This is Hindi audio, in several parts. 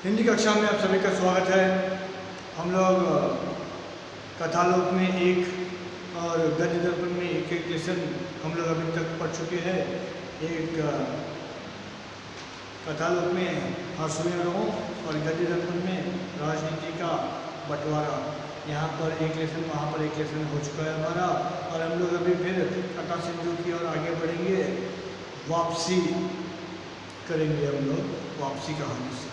हिंदी कक्षा में आप सभी का स्वागत है। हम लोग कथालोक में एक और गद्य दर्पण में एक लेसन हम लोग अभी तक पढ़ चुके हैं। एक कथालोक में हास्यरों और गद्य दर्पण में राजनीति का बंटवारा। यहाँ पर एक लेसन, वहाँ पर एक लेसन हो चुका है हमारा, और हम लोग अभी फिर कथा सिंधु की ओर आगे बढ़ेंगे। वापसी करेंगे हम लोग, वापसी कहानी से।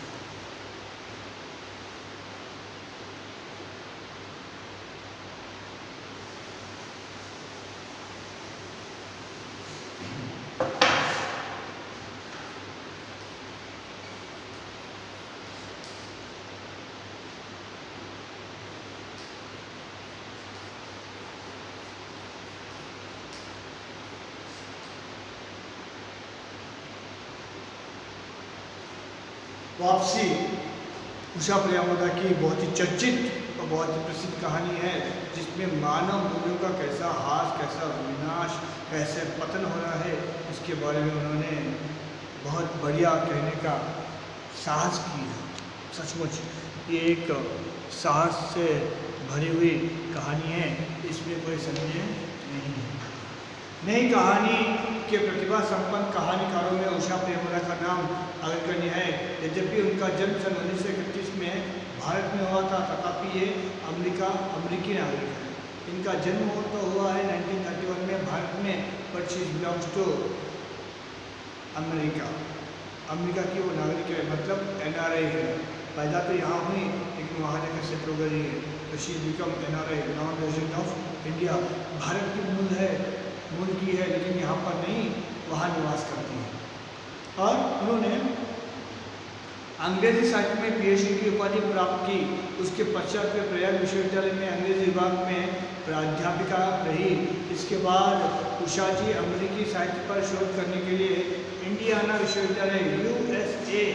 वापसी उषा प्रियामोदा की बहुत ही चर्चित और बहुत ही प्रसिद्ध कहानी है, जिसमें मानव मूल्यों का कैसा हास, कैसा विनाश, कैसे पतन हो रहा है, इसके बारे में उन्होंने बहुत बढ़िया कहने का साहस किया। सचमुच ये एक साहस से भरी हुई कहानी है, इसमें कोई संदेह नहीं है। नई कहानी के प्रतिभा संपन्न कहानीकारों में उषा प्रियामोदा का नाम अग्रगण्य है। यद्यपि उनका जन्म सन 1931 में भारत में हुआ था, तथापि ये अमेरिकी नागरिक है। इनका जन्म तो हुआ है 1931 में भारत में, but she belongs to America की वो नागरिक है, मतलब NRI है। पैदा तो यहाँ हुई लेकिन वहाँ जाकर सेटल हो गई है, तो she become NRI, non resident of India. Bharat की मूल की है, लेकिन यहाँ पर नहीं, वहाँ निवास करती है। और उन्होंने अंग्रेजी साहित्य में PhD की उपाधि प्राप्त की। उसके पश्चात वे प्रयाग विश्वविद्यालय में अंग्रेजी विभाग में प्राध्यापिका रही। इसके बाद उषा जी अमेरिकी साहित्य पर शोध करने के लिए इंडियाना विश्वविद्यालय USA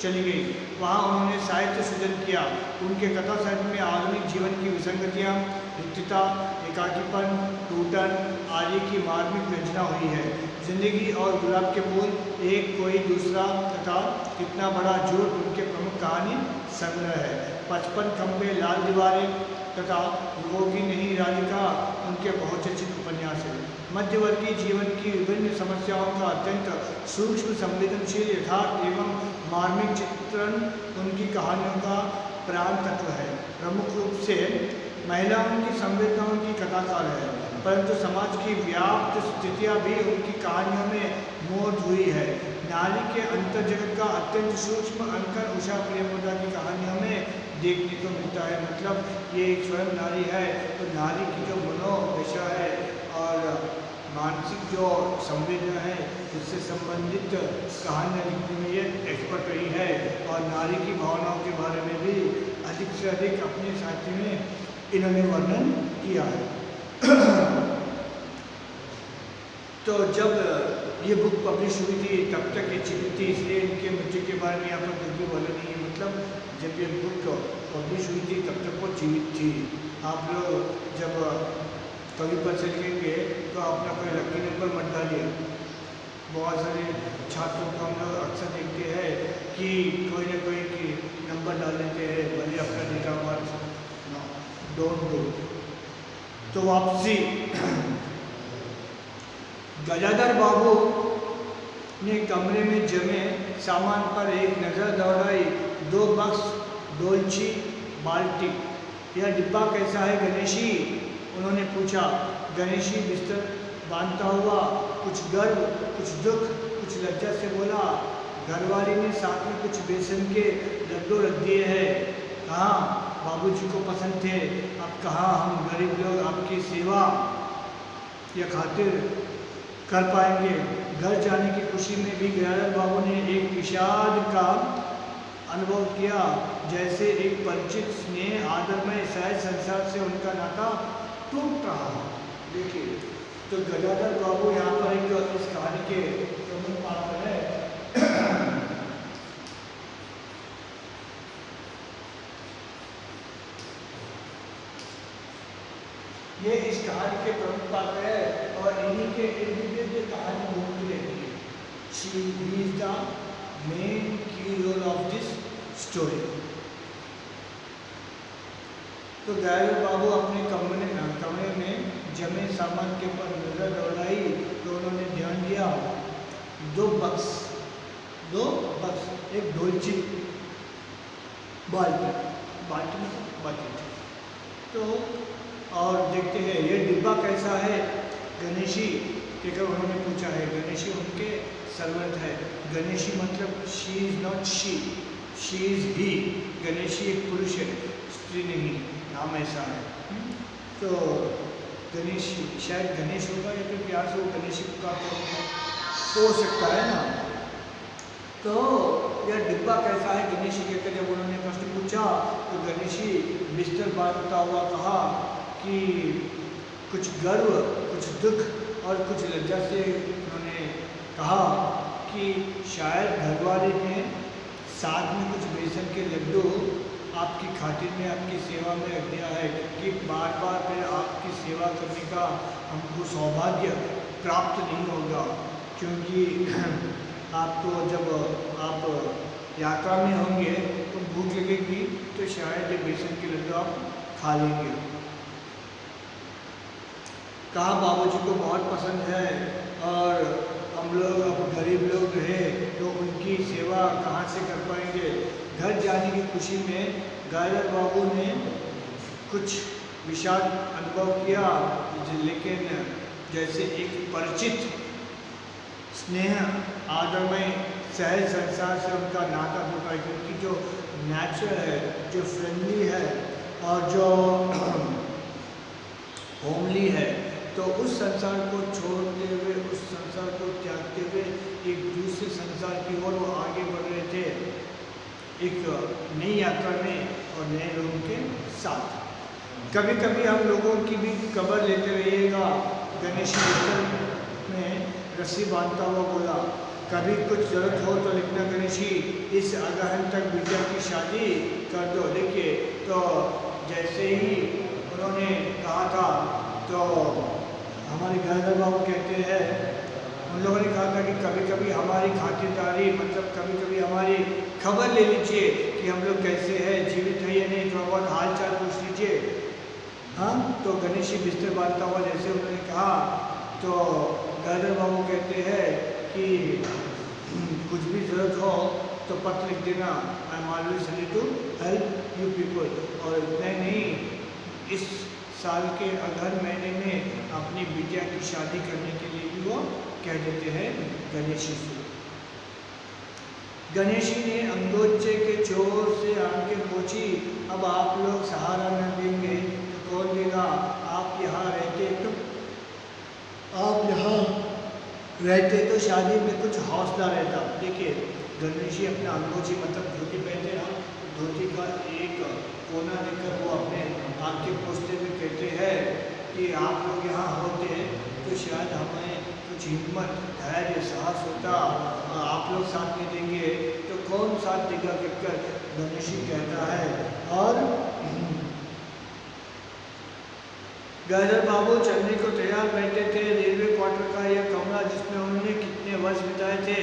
चली गई। वहाँ उन्होंने साहित्य सृजन किया। उनके कथा साहित्य में आधुनिक जीवन की विसंगतियाँ, रिक्तता, एकाकीपन, टूटन आदि की मार्मिक रचना हुई है। जिंदगी और गुलाब के फूल, एक कोई दूसरा तथा कितना बड़ा झूठ उनके प्रमुख कहानी संग्रह है। 55 खंबे, लाल दीवारें तथा रोगी नहीं राधिका उनके बहुचर्चित उपन्यास है। मध्यवर्गीय जीवन की विभिन्न समस्याओं का अत्यंत सूक्ष्म, संवेदनशील, यथार्थ एवं मार्मिक चित्रण उनकी कहानियों का प्राण तत्व है। प्रमुख रूप से महिलाओं की संवेदनाओं की कथाकार है, परंतु समाज की व्याप्त स्थितियाँ भी उनकी कहानियों में मोड़ हुई है। नारी के अंतर जगत का अत्यंत सूक्ष्म अंकन उषा प्रियामोदा की कहानियों में देखने को मिलता है। मतलब ये एक स्वयं नारी है, तो नारी की जो मनोदशा है और मानसिक जो संवेदना है, उससे संबंधित कहानियाँ लिखने में ये एक्सपर्ट रही है, और नारी की भावनाओं के बारे में भी अधिक से अधिक अपने साहित्य में इन्होंने वर्णन किया है। तो जब ये बुक पब्लिश हुई थी तब तक ये जीवित थी, इसलिए इनके मृत्यु के बारे में यहाँ पर कुछ भी बोला नहीं है। मतलब जब ये बुक पब्लिश हुई थी तब तक वो जीवित थी। आप लोग जब कभी पर चलेंगे तो अपना कोई लकी नंबर मत डालिए। बहुत सारे छात्रों को हम लोग अक्सर देखते हैं कि कोई ना कोई की नंबर डाल देते हैं, भले अपना date of birth, don't do. तो वापसी, गजाधर बाबू ने कमरे में जमे सामान पर एक नज़र दौड़ाई। 2 बक्स, डोलची, बाल्टी। यह डिब्बा कैसा है गणेशी? उन्होंने पूछा। गणेशी बिस्तर बांधता हुआ कुछ गर्व, कुछ दुख, कुछ लज्जा से बोला, घरवाली ने साथ में कुछ बेसन के लड्डू रख दिए हैं। कहाँ बाबूजी को पसंद थे, अब कहाँ हम गरीब लोग आपकी सेवा या खातिर कर पाएंगे। घर जाने की खुशी में भी गजाधर बाबू ने एक विषाद का अनुभव किया, जैसे एक परिचित स्नेह आदरमय सहज संसार से उनका नाता टूट रहा है। देखिए, तो गजाधर बाबू यहाँ पर एक इस कहानी के प्रमुख पात्र है। ये इस कहानी के प्रमुख पात्र है, और इन्हीं के इर्द गिर्द कहानी घूमती रहती है। She is the main key role of this story. तो गैरर बाबू अपने कमरे में जमे सामान के ऊपर नजर दौड़ाई तो उन्होंने ध्यान दिया दो बक्स, एक ढोलची, बाल्टी में बकेट। तो और देखते हैं ये डिब्बा कैसा है, गणेशी कहकर उन्होंने पूछा है। गणेशी उनके सर्वेंट है। गणेशी मतलब she is not she is he. Ganeshi एक पुरुष है, स्त्री नहीं, नाम ऐसा है। तो गणेशी शायद गणेश होगा या फिर प्यार से वो गणेशी का हो सकता है ना। तो यह डिब्बा कैसा है, गणेशी कहकर जब उन्होंने प्रश्न पूछा तो गणेशी बिस्तर बांधता हुआ कहा कि कुछ गर्व, कुछ दुख और कुछ लज्जा से उन्होंने कहा कि शायद घरवाले ने साथ में कुछ बेसन के लड्डू आपकी खातिर में, आपकी सेवा में रख दिया है, क्योंकि बार बार फिर आपकी सेवा करने का हमको सौभाग्य प्राप्त नहीं होगा। क्योंकि आपको जब आप यात्रा में होंगे तो भूख लगेगी, तो शायद ये बेसन के लड्डू आप खा लेंगे। कहा बाबूजी को बहुत पसंद है और हम लोग अब गरीब लोग रहे तो उनकी सेवा कहाँ से कर पाएंगे। घर जाने की खुशी में गैरर बाबू ने कुछ विषाद अनुभव किया, लेकिन जैसे एक परिचित स्नेह आदरमय सहज संसार से उनका नाता होता है, क्योंकि जो नेचुरल है, जो फ्रेंडली है और जो होमली है, तो उस संसार को छोड़ते हुए, उस संसार को त्यागते हुए एक दूसरे संसार की ओर वो आगे बढ़ रहे थे, एक नई यात्रा में और नए लोगों के साथ। कभी कभी हम लोगों की भी खबर लेते रहिएगा। गणेश में रस्सी बांधता हुआ बोला, कभी कुछ जरूरत हो तो लिखना गणेशी, इस अगहन तक बिटिया की शादी कर दो। देखिए, तो जैसे ही उन्होंने कहा था तो हमारे गैरर बाबू कहते हैं, उन लोगों ने कहा था कि कभी कभी हमारी खातिरदारी, मतलब कभी कभी हमारी खबर ले लीजिए कि हम लोग कैसे हैं, जीवित है या नहीं, थोड़ा बहुत हाल चाल पूछ लीजिए। हाँ, तो गणेशी बिस्तर बांधता हुआ जैसे उन्होंने कहा तो गैरर बाबू कहते हैं कि कुछ भी ज़रूरत हो तो पत्र लिख देना, I am always ready to help you people. और इतना नहीं, इस साल के अगहन महीने में अपनी बिटिया की शादी करने के लिए भी वो कह देते हैं गणेशी से। गणेशी ने अंगोचे के चोर से आंखें पोंछी, अब आप लोग सहारा न देंगे तो कौन देगा। आप यहाँ रहते तो शादी में कुछ हौसला रहता। देखिए, गणेशी अपना अंगोची मतलब धोती पहनते ना, धोती का एक कोना लेकर वो अपने आंखें पोंछते हुए कहते हैं कि आप लोग यहाँ होते तो शायद हमें कुछ हिम्मत, धैर्य, साहस होता, आप लोग साथ में देंगे तो कौन साथ देगा कहकर गणेशी कहता है। और गैरर बाबू चलने को तैयार बैठे थे। रेलवे क्वार्टर का यह कमरा जिसमें उन्होंने कितने वर्ष बिताए थे,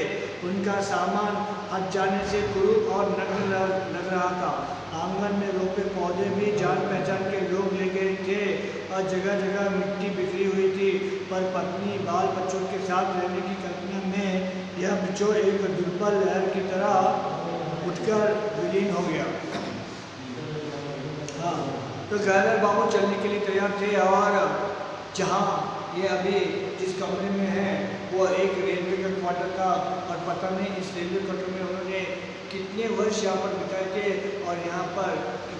उनका सामान हट जाने से कुरूप और नग्न लग रहा था। आंगन में रोपे पौधे भी जान पहचान के लोग ले गए थे और जगह जगह मिट्टी बिखरी हुई थी, पर पत्नी बाल बच्चों के साथ रहने की कल्पना में यह बिछोड़ एक दुर्बल लहर की तरह उठकर विलीन हो गया। हाँ, तो गैरर बाबू चलने के लिए तैयार थे और जहाँ ये अभी जिस कमरे में है वो एक रेलवे का क्वार्टर था, और पता नहीं इस रेलवे क्वार्टर में उन्होंने कितने वर्ष यहाँ पर बिताए थे और यहाँ पर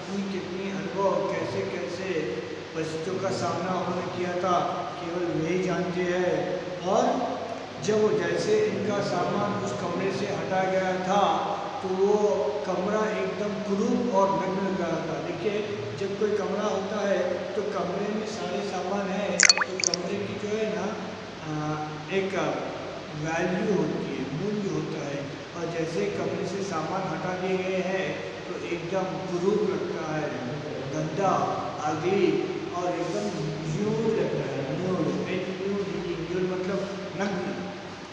कितनी अनुभव, कैसे कैसे परिस्थितियों का सामना उन्होंने किया था, केवल वही जानते हैं। और जब जैसे इनका सामान उस कमरे से हटा गया था तो वो कमरा एकदम कुरूप और नग्न लग रहा था। देखिए, जब कोई कमरा होता है तो कमरे में सारे सामान है तो कमरे की जो है ना एक वैल्यू होती है, मूल्य होता है, और जैसे कमरे से सामान हटा दिए गए हैं तो एकदम कुरूप लगता है, गंदा, अगली और एकदम न्यूड लगता है। न्यूड मतलब नग्न,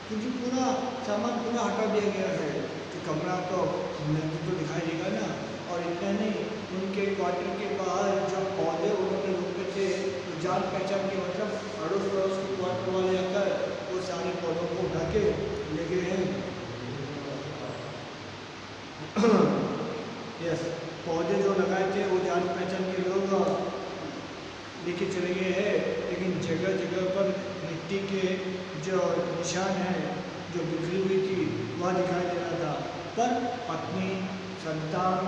क्योंकि पूरा सामान पूरा हटा दिया गया है तो कमरा तो नग्न तो दिखाई देगा ना। क्वार्टर के बाहर जो पौधे उन्होंने रोपे थे, तो जान पहचान के मतलब अड़ोस पड़ोस के क्वार्टर वाले आकर वो सारे पौधों को उठा के ले गए हैं। यस, पौधे जो लगाए थे वो जान पहचान के लोग लेके चले गए हैं, लेकिन जगह जगह पर मिट्टी के जो निशान हैं जो बिखरी हुई थी वह दिखाई दे रहा था। पर पत्नी संतान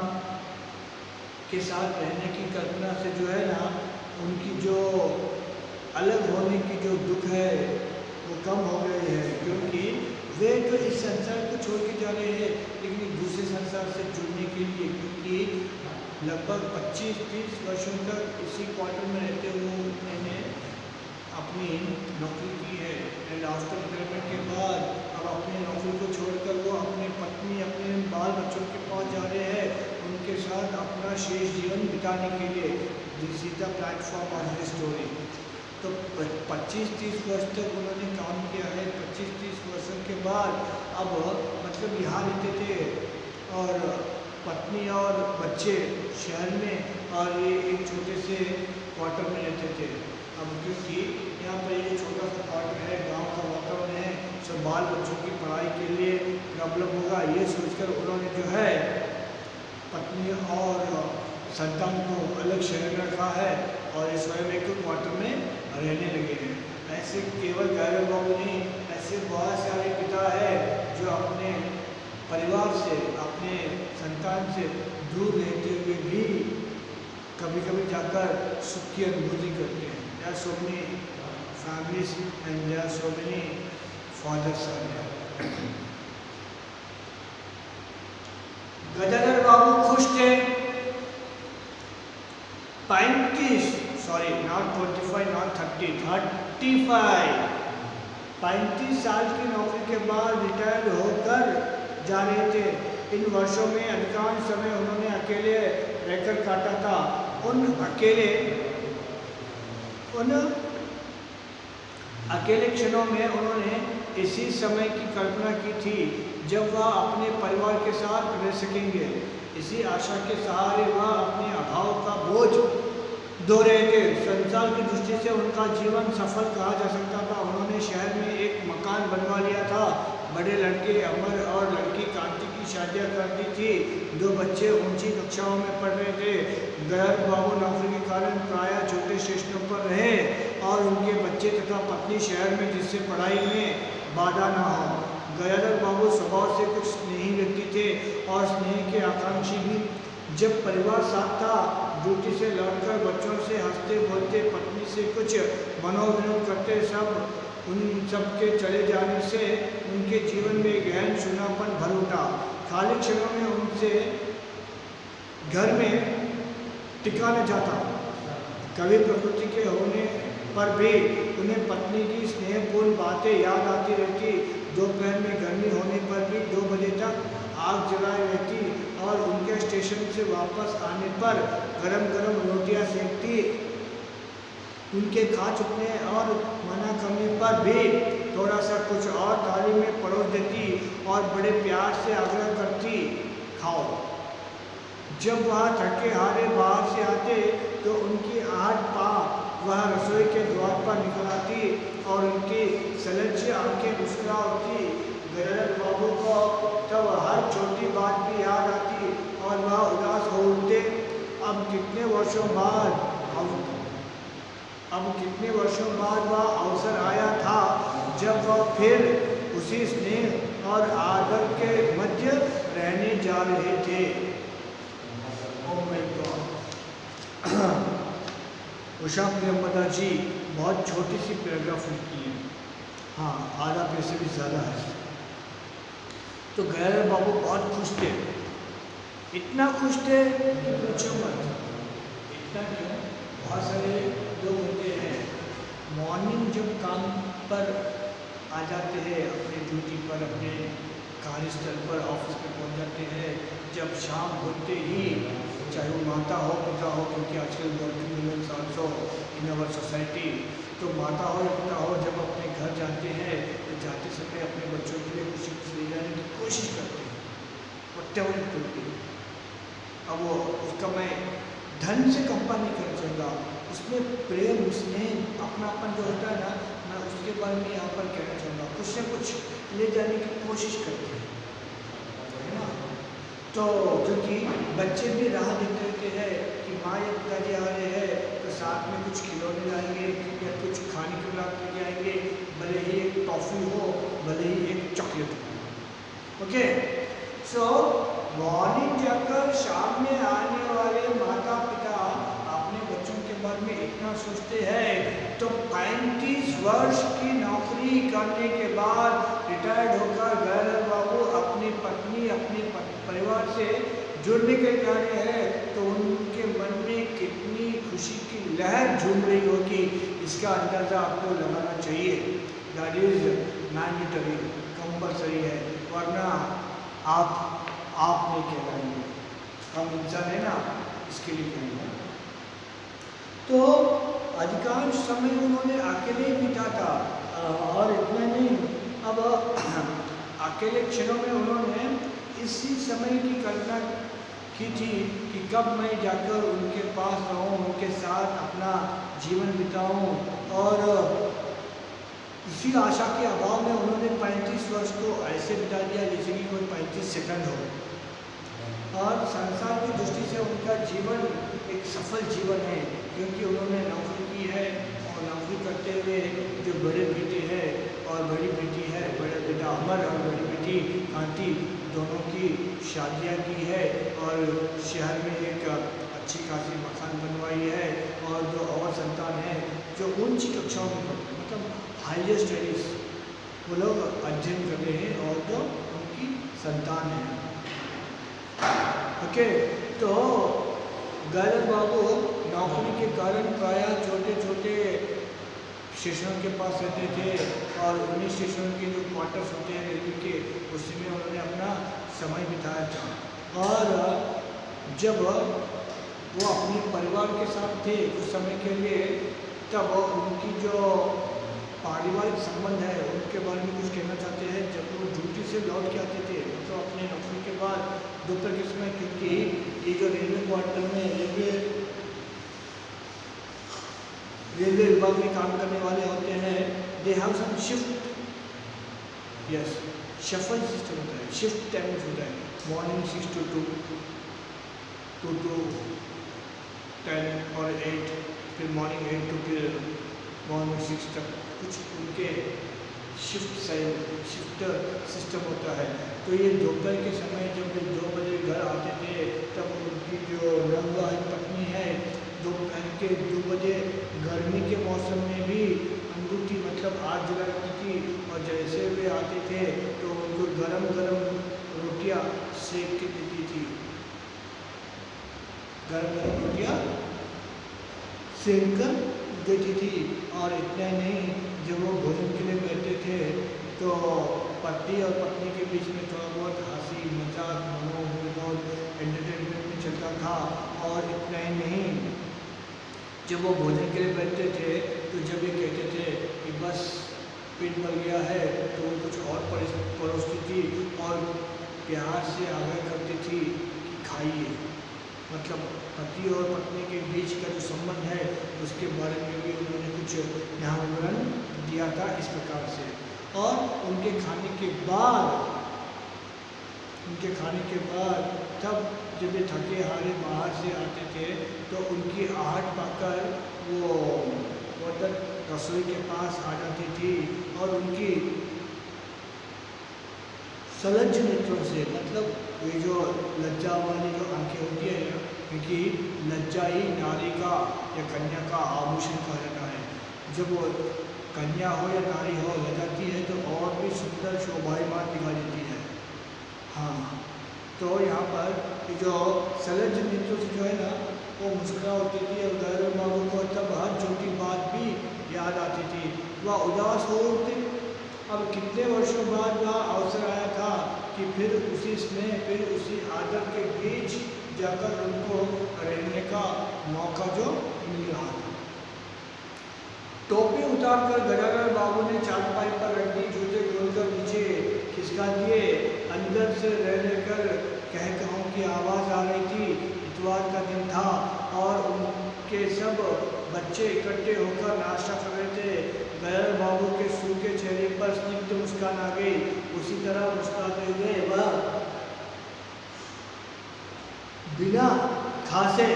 के साथ रहने की कल्पना से जो है ना, उनकी जो अलग होने की जो दुख है वो कम हो गए हैं, क्योंकि वे तो इस संसार को छोड़ के जा रहे हैं, लेकिन एक दूसरे संसार से जुड़ने के लिए, क्योंकि लगभग 25-30 वर्षों तक इसी क्वार्टर में रहते हुए मैंने अपनी नौकरी की है। एंड आफ्टर रिटायरमेंट के बाद अब अपनी नौकरी को छोड़कर वो अपनी पत्नी अपने बाल बच्चों के पास जा रहे हैं, उनके साथ अपना शेष जीवन बिताने के लिए। This is the platform of this story. तो 25-30 वर्ष तक उन्होंने काम किया है। 25-30 वर्षों के बाद अब मतलब यहाँ रहते थे और पत्नी और बच्चे शहर में और ये एक छोटे से क्वार्टर में रहते थे। अब क्योंकि यहाँ पर ये छोटा सा क्वार्टर है, गांव का वातावरण है, सब बाल बच्चों की पढ़ाई के लिए प्रॉब्लम होगा, ये सोचकर उन्होंने जो है पत्नी और संतान को अलग शहर में रखा है और इस स्वयं एक क्वार्टर में रहने लगे हैं। ऐसे केवल गैरव बाबू नहीं, ऐसे बहुत सारे पिता है जो अपने परिवार से अपने संतान से दूर रहते हुए भी कभी कभी जाकर सुख की अनुभूति करते हैं। There are so many families and there are so many fathers are there. Gajanan बाबू खुश थे। 35 साल की नौकरी के बाद रिटायर होकर जा रहे थे। इन वर्षों में अधिकांश समय उन्होंने अकेले रहकर काटा था। उन अकेले क्षणों में उन्होंने इसी समय की कल्पना की थी जब वह अपने परिवार के साथ रह सकेंगे। इसी आशा के सहारे वह अपने अभाव का बोझ धो रहे थे। संसार की दृष्टि से उनका जीवन सफल कहा जा सकता था। उन्होंने शहर में एक मकान बनवा लिया था, बड़े लड़के अमर और लड़की कांति की शादियां कर दी थी, 2 बच्चे ऊंची कक्षाओं में पढ़ रहे थे। गैर बाबू नौकरी के कारण प्रायः छोटे स्टेशनों पर रहे और उनके बच्चे तथा पत्नी शहर में, जिससे पढ़ाई में बाधा न हो। गयाधर बाबू स्वभाव से कुछ स्नेही व्यक्ति थे और स्नेह के आकांक्षी भी। जब परिवार साथ था, ड्यूटी से लौटकर बच्चों से हंसते बोलते, पत्नी से कुछ मनोविनोद करते, उन सब के चले जाने से उनके जीवन में गहन सुनापन भर उठा। खाली क्षणों में उनसे घर में टिका न जाता। कभी प्रकृति के होने पर भी उन्हें पत्नी की स्नेहपूर्ण बातें याद आती रहती। दोपहर में गर्मी होने पर भी 2 बजे तक आग जलाई रहती और उनके स्टेशन से वापस आने पर गरम गरम रोटियां सेकती। उनके खा चुकने और मना करने पर भी थोड़ा सा कुछ और थाली में परोस देती और बड़े प्यार से आग्रह करती, खाओ। जब वह थके हारे बाहर से आते तो उनकी आहट पा वह रसोई के द्वार पर निकल आती और उनकी सलज्ज आंखें मुस्कुरा उठती। गजानन बाबू को तब हर छोटी बात भी याद आती और वह उदास हो उठते। अब कितने वर्षों बाद वह अवसर आया था जब वह फिर उसी स्नेह और आदर के मध्य रहने जा रहे थे। Oh my god. Usha Priyamvada ji बहुत छोटी सी पैराग्राफ लिखी है, हाँ आधा पेज से भी ज़्यादा है। तो गयाधर बाबू बहुत खुश थे, इतना खुश थे कि पूछो मत। इतना क्यों, बहुत सारे लोग होते हैं मॉर्निंग जब काम पर आ जाते हैं, अपने ड्यूटी पर, अपने कार्यस्थल पर, ऑफिस में पहुंच जाते हैं। जब शाम होते ही, चाहे वो माता हो पिता हो, क्योंकि आजकल working womens also in our society, तो माता हो या पिता हो, जब अपने घर जाते हैं तो जाते समय अपने बच्चों के लिए कुछ ले जाने की कोशिश करते हैं, वटेवर इट कुड बी। अब वो उसका मैं धन से कंपेयर नहीं करना चाहूँगा, उसमें प्रेम, स्नेह, अपनापन जो होता है ना, मैं उसके बारे में यहाँ पर कहना चाहूँगा। कुछ से कुछ ले जाने की कोशिश करते हैं, है ना। तो क्योंकि बच्चे भी राह देखते रहते हैं कि माँ या पिताजी आ रहे हैं तो साथ में कुछ खिलौने लाएंगे या कुछ खाने के बाद लेके आएंगे, भले ही एक टॉफ़ी हो, भले ही एक चॉकलेट हो। ओके, सो मॉर्निंग जाकर शाम में आने वाले माता पिता अपने बच्चों के बारे में इतना सोचते हैं, तो 35 वर्ष की नौकरी करने के बाद रिटायर्ड होकर गैरर बाबू अपनी पत्नी, अपने परिवार से जुड़ने के जा रहे हैं, तो उनके मन में कितनी खुशी की लहर झूम रही होगी, इसका अंदाज़ा आपको लगाना चाहिए। दैट इज़ मैंडेटरी, कंपल्सरी है, वरना आप नहीं कहलाएंगे। हम इंसान है ना, इसके लिए कहेंगे। तो अधिकांश समय उन्होंने अकेले बिता था, और इतना नहीं, अब अकेले क्षणों में उन्होंने इसी समय की कल्पना की थी कि कब मैं जाकर उनके पास रहूं, उनके साथ अपना जीवन बिताऊं, और इसी आशा के अभाव में उन्होंने 35 वर्ष को ऐसे बिता दिया जैसे कि कोई 35 सेकंड हो। और संसार की दृष्टि से उनका जीवन एक सफल जीवन है, क्योंकि उन्होंने नौकरी की है, और नौकरी करते हुए जो बड़े बेटे हैं और बड़ी बेटी है, बड़ा बेटा अमर और बड़ी बेटी कांति, दोनों की शादियां की है, और शहर में एक अच्छी खासी मकान बनवाई है, और जो और संतान है जो ऊंची कक्षाओं में पढ़ते हैं, मतलब हायर स्टडीज़ वो लोग अध्ययन कर रहे हैं, और जो उनकी संतान है। ओके, तो गैरर बाबू नौकरी के कारण प्रायः छोटे छोटे स्टेशनों के पास रहते थे, और उन्हीं स्टेशनों के जो क्वार्टर्स होते हैं रेलवे के, उसी में उन्होंने अपना समय बिताया था। और जब वो अपने परिवार के साथ थे उस समय के लिए, तब उनकी जो पारिवारिक संबंध है उनके बारे में कुछ कहना चाहते हैं। जब वो ड्यूटी से लौट के आते थे, तो अपने नौकरी के बाद दोपहर के समय, क्योंकि ये जो रेलवे क्वार्टर में रेलवे विभाग में काम करने वाले होते हैं, they have some shift, yes, shuffle system होता है, शिफ्ट टाइमिंग होता है, मॉर्निंग 6 to 2, 2 to 10 और 8, फिर मॉर्निंग 8 to फिर मॉर्निंग 6 तक, कुछ उनके शिफ्ट सिस्टम होता है। तो ये दोपहर के समय जब वे 2 बजे घर आते थे, तब उनकी जो नवविवाहित पत्नी है, दोपहर के 2 बजे गर्मी के मौसम में भी अंगूठी, मतलब आग जला रखती थी, और जैसे वे आते थे तो उनको गरम गरम रोटियां सेक के देती थी, गरम गरम रोटियां सेक कर देती थी। और इतना नहीं, जब वो भोजन के लिए बैठते थे तो पति और पत्नी के बीच में थोड़ा बहुत हंसी मजाक, मनोरंजन, एंटरटेनमेंट में चलता था। और इतना ही नहीं, जब वो भोजन के लिए बैठते थे तो जब ये कहते थे कि बस पेट भर गया है, तो वो कुछ और परोसती थी और प्यार से आग्रह करती थी कि खाइए। मतलब पति और पत्नी के बीच का जो संबंध है उसके बारे में भी उन्होंने कुछ यहाँ विवरण दिया था इस प्रकार से। और उनके खाने के बाद तब जब ये थके हारे बाहर से आते थे तो उनकी आहट पाकर वो औरत रसोई के पास आ जाती थी और उनकी सलज्ज नेत्रों से, मतलब ये जो लज्जा वाली जो आंखें होती है, क्योंकि लज्जा ही नारी का या कन्या का आभूषण कहा जाता है। जब वो कन्या हो या नारी हो लजाती है तो और भी सुंदर शोभायमान दिखाई देती है। हाँ, तो यहाँ पर ये जो सलज्ज नेत्रों से जो है ना, वो मुस्कुरा होती थी और गैरर बाबू को तब हर छोटी बात भी याद आती थी। वह उदास हो उठते। अब कितने वर्षों बाद वह अवसर आया था कि फिर उसी स्नेह, फिर उसी आदर के बीच जाकर उनको रहने का मौका जो मिल रहा था। टोपी उतारकर गजानन बाबू ने चारपाई पर रख दी, जूते खोलकर नीचे खिसका दिए। अंदर से रह रहकर कह कहूँ की आवाज़ आ रही थी। इतवार का दिन था और के सब बच्चे इकट्ठे होकर नाश्ता कर रहे थे। गैर बाबू के सूखे चेहरे पर स्निग्ध मुस्कान आ गई। उसी तरह मुस्कुराते हुए वह बिना खासे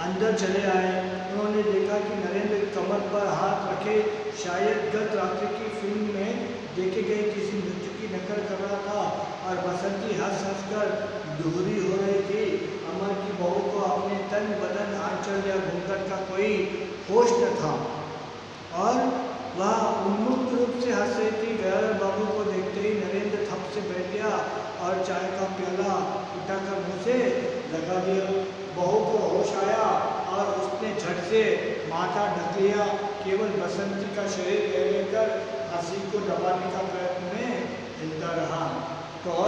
अंदर चले आए। उन्होंने देखा कि नरेंद्र कमर पर हाथ रखे शायद गत रात्रि की फिल्म में देखे गए किसी नृत्य की नकल कर रहा था और बसंती हंस हंस कर दोहरी हो रही थी। अमर की बहू को अपने तन बदन आंचल या घूंघट का कोई होश न था और वह उन्मुक्त रूप से हंस रही थी। गैर बाबू को देखते ही नरेंद्र थप से बैठ गया और चाय का प्याला उठाकर मुँह से लगा दिया। बहू को होश आया और उसने झट से माथा ढक लिया। केवल बसंती का शरीर ले लेकर हंसी को दबाने का प्रयत्न में हिलता रहा। तो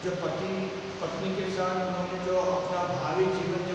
जब पति पत्नी के साथ